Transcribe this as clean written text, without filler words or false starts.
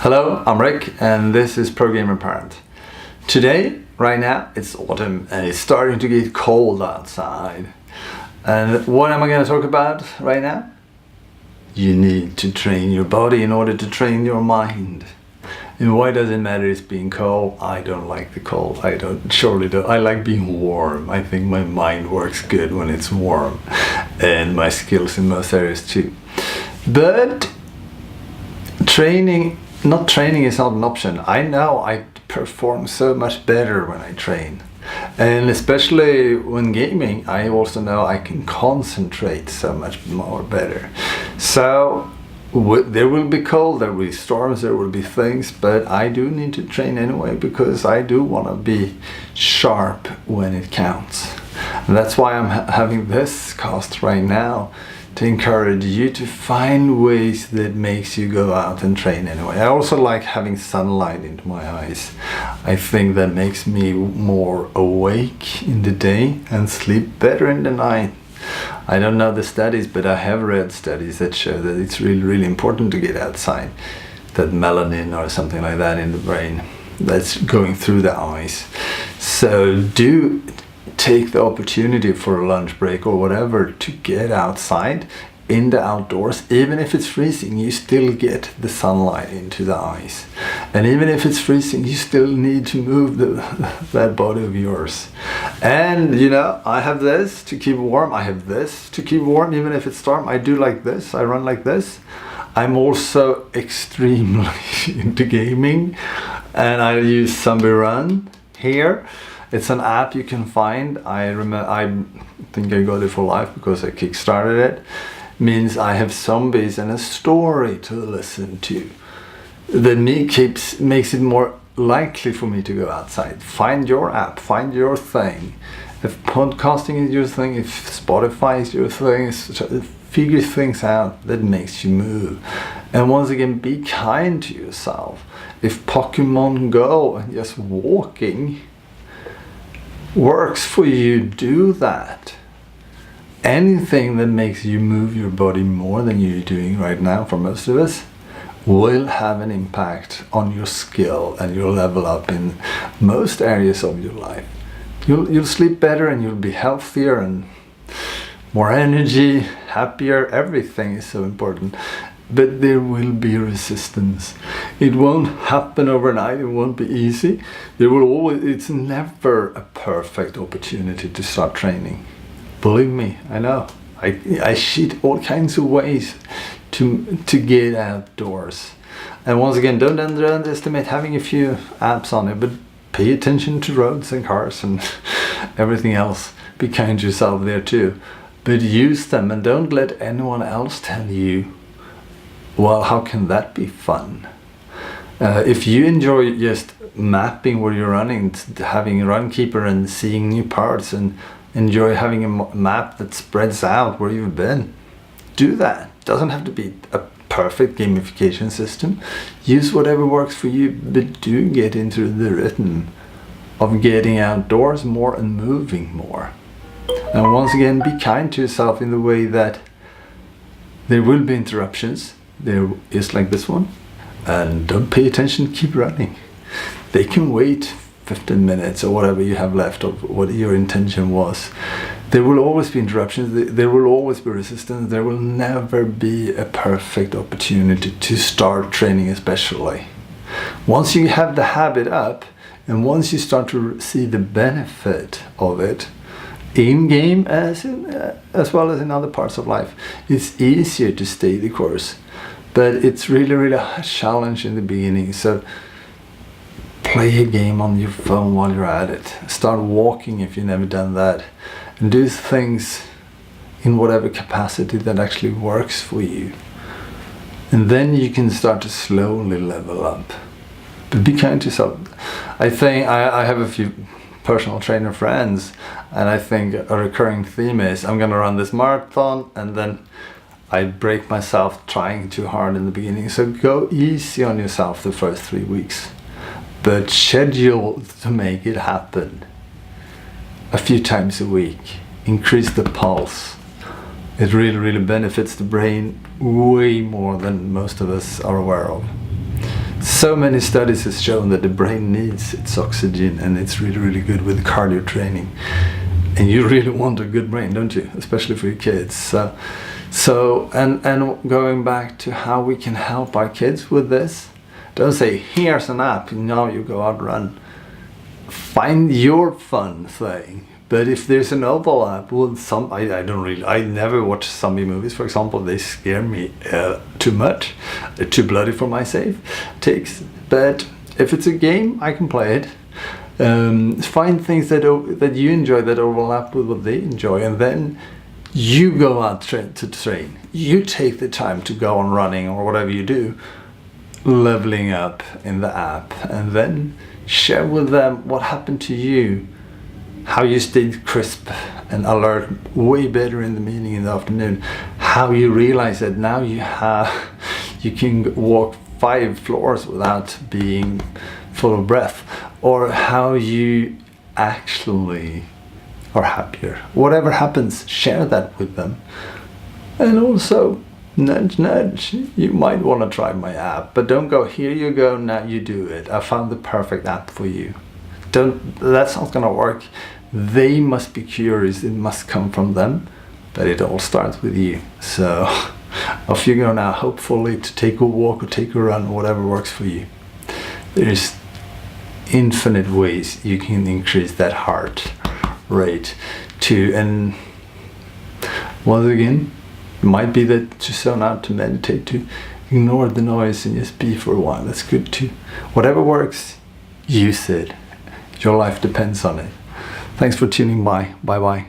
Hello, I'm Rick and this is Pro Gamer Parent. Today, right now, it's autumn and it's starting to get cold outside. And what am I going to talk about right now? You need to train your body in order to train your mind. And why does it matter it's being cold? I don't like the cold. I like being warm. I think my mind works good when it's warm. And my skills in most areas too. But not training is not an option. I know I perform so much better when I train. And especially when gaming, I also know I can concentrate so much more better. So there will be cold, there will be storms, there will be things, but I do need to train anyway because I do want to be sharp when it counts. And that's why I'm having this cast right now, to encourage you to find ways that makes you go out and train anyway. I also like having sunlight into my eyes. I think that makes me more awake in the day and sleep better in the night. I don't know the studies, but I have read studies that show that it's really, really important to get outside. That melanin or something like that in the brain that's going through the eyes. So do take the opportunity for a lunch break or whatever to get outside in the outdoors. Even if it's freezing, you still get the sunlight into the eyes. And even if it's freezing, you still need to move that body of yours. And you know, I have this to keep warm, I have this to keep warm, even if it's storm. I do like this, I run like this. I'm also extremely into gaming and I use Zombie Run here. It's an app you can find. I think I got it for life because I kickstarted it. Means I have zombies and a story to listen to. That makes it more likely for me to go outside. Find your app, find your thing. If podcasting is your thing, if Spotify is your thing, figure things out that makes you move. And once again, be kind to yourself. If Pokemon Go and just walking works for you, do that. Anything that makes you move your body more than you're doing right now, for most of us, will have an impact on your skill and your level up in most areas of your life. You'll sleep better and you'll be healthier and more energy, happier. Everything is so important. But there will be resistance. It won't happen overnight, it won't be easy. It's never a perfect opportunity to start training. Believe me, I know. I cheat all kinds of ways to get outdoors. And once again, don't underestimate having a few apps on it, but pay attention to roads and cars and everything else. Be kind to yourself there too. But use them and don't let anyone else tell you, well, how can that be fun? If you enjoy just mapping where you're running, having a run keeper and seeing new parts, and enjoy having a map that spreads out where you've been, do that. It doesn't have to be a perfect gamification system. Use whatever works for you, but do get into the rhythm of getting outdoors more and moving more. And once again, be kind to yourself in the way that there will be interruptions. There is like this one, and don't pay attention, keep running. They can wait 15 minutes or whatever you have left of what your intention was. There will always be interruptions, there will always be resistance, there will never be a perfect opportunity to start training especially. Once you have the habit up and once you start to see the benefit of it, in-game as well as in other parts of life, it's easier to stay the course. But it's really, really a challenge in the beginning. So play a game on your phone while you're at it. Start walking if you've never done that. And do things in whatever capacity that actually works for you. And then you can start to slowly level up. But be kind to yourself. I think I have a few personal trainer friends, and I think a recurring theme is I'm gonna run this marathon and then I break myself trying too hard in the beginning. So go easy on yourself the first 3 weeks, but schedule to make it happen a few times a week. Increase the pulse. It really, really benefits the brain way more than most of us are aware of. So many studies have shown that the brain needs its oxygen, and it's really, really good with cardio training. And you really want a good brain, don't you? Especially for your kids. So going back to how we can help our kids with this, don't say, here's an app, now you go out and run. Find your fun thing. But if there's an overlap with some, I never watch zombie movies, for example. They scare me too much. They're too bloody for my takes. But if it's a game, I can play it. Find things that you enjoy that overlap with what they enjoy, and then you go out to train. You take the time to go on running or whatever you do, leveling up in the app, and then share with them what happened to you, how you stayed crisp and alert way better in the meeting in the afternoon, how you realize that now you can walk 5 floors without being full of breath, or how you actually are happier. Whatever happens, share that with them. And also, nudge, nudge, you might want to try my app, but don't go, here you go, now you do it. I found the perfect app for you. That's not gonna work. They must be curious, it must come from them, but it all starts with you. So off you go now, hopefully to take a walk or take a run, whatever works for you. There's infinite ways you can increase that heart rate to, and once again, it might be that to zone out, to meditate, to ignore the noise and just be for a while. That's good too. Whatever works, use it. Your life depends on it. Thanks for tuning by. Bye bye.